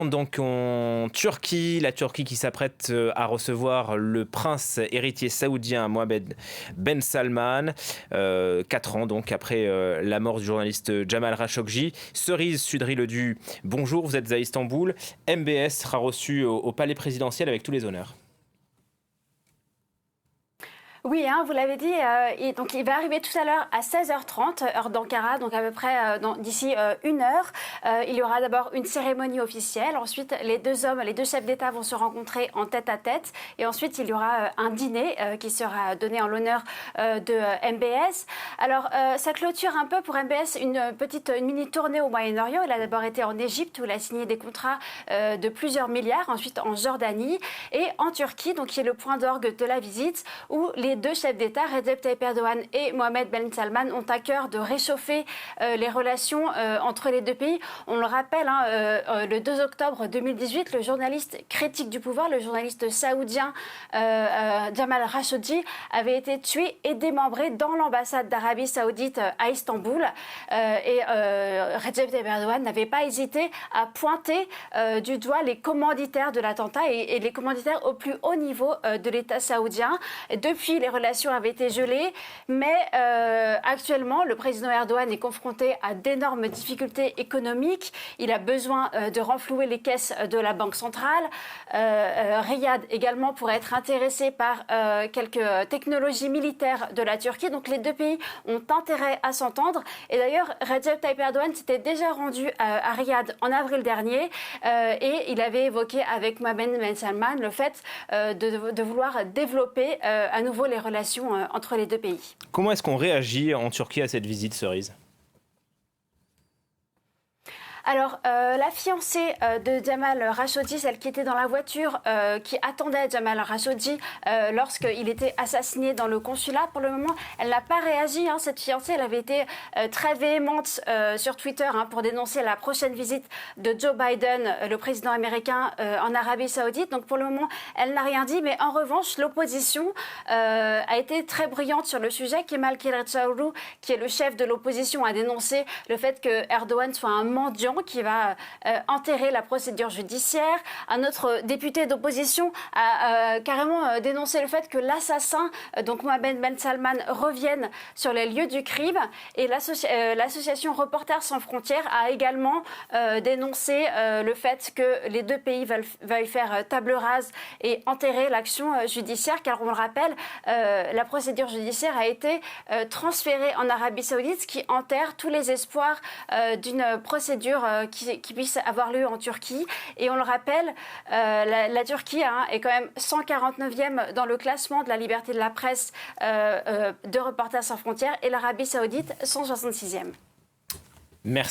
Donc en Turquie, la Turquie qui s'apprête à recevoir le prince héritier saoudien Mohammed Ben Salman, 4 ans donc après la mort du journaliste Jamal Khashoggi. Cerise Sudri Ledu, bonjour, vous êtes à Istanbul. MBS sera reçu au palais présidentiel avec tous les honneurs. Oui, hein, vous l'avez dit, donc il va arriver tout à l'heure à 16h30, heure d'Ankara, donc à peu près d'ici 1 heure. Il y aura d'abord une cérémonie officielle, ensuite les deux chefs d'État vont se rencontrer en tête à tête, et ensuite il y aura un dîner qui sera donné en l'honneur de MBS. Alors ça clôture un peu pour MBS une mini tournée au Moyen-Orient. Il a d'abord été en Égypte où il a signé des contrats de plusieurs milliards, ensuite en Jordanie et en Turquie, donc qui est le point d'orgue de la visite, où les deux chefs d'État, Recep Tayyip Erdogan et Mohammed Ben Salman, ont à cœur de réchauffer les relations entre les deux pays. On le rappelle, le 2 octobre 2018, le journaliste critique du pouvoir, le journaliste saoudien Jamal Khashoggi, avait été tué et démembré dans l'ambassade d'Arabie Saoudite à Istanbul. Recep Tayyip Erdogan n'avait pas hésité à pointer du doigt les commanditaires de l'attentat et les commanditaires au plus haut niveau de l'État saoudien. Et depuis, les relations avaient été gelées, mais actuellement, le président Erdogan est confronté à d'énormes difficultés économiques. Il a besoin de renflouer les caisses de la Banque centrale. Riyad également pourrait être intéressé par quelques technologies militaires de la Turquie. Donc les deux pays ont intérêt à s'entendre. Et d'ailleurs, Recep Tayyip Erdogan s'était déjà rendu à Riyad en avril dernier et il avait évoqué avec Mohammed Ben Salman le fait de vouloir développer à nouveau les relations entre les deux pays. Comment est-ce qu'on réagit en Turquie à cette visite, Cerise ? Alors, la fiancée de Jamal Khashoggi, celle qui était dans la voiture, qui attendait Jamal Khashoggi lorsqu'il était assassiné dans le consulat, pour le moment, elle n'a pas réagi. Cette fiancée, elle avait été très véhémente sur Twitter pour dénoncer la prochaine visite de Joe Biden, le président américain, en Arabie Saoudite. Donc, pour le moment, elle n'a rien dit. Mais en revanche, l'opposition a été très bruyante sur le sujet. Kemal Kılıçdaroğlu, qui est le chef de l'opposition, a dénoncé le fait que Erdogan soit un mendiant qui va enterrer la procédure judiciaire. Un autre député d'opposition a carrément dénoncé le fait que l'assassin, donc Mohammed Ben Salman, revienne sur les lieux du crime. Et l'association Reporters sans frontières a également dénoncé le fait que les deux pays veuillent faire table rase et enterrer l'action judiciaire, car on le rappelle, la procédure judiciaire a été transférée en Arabie Saoudite, ce qui enterre tous les espoirs d'une procédure qui puisse avoir lieu en Turquie. Et on le rappelle, la Turquie est quand même 149e dans le classement de la liberté de la presse de Reporters sans frontières, et l'Arabie Saoudite 166e. Merci.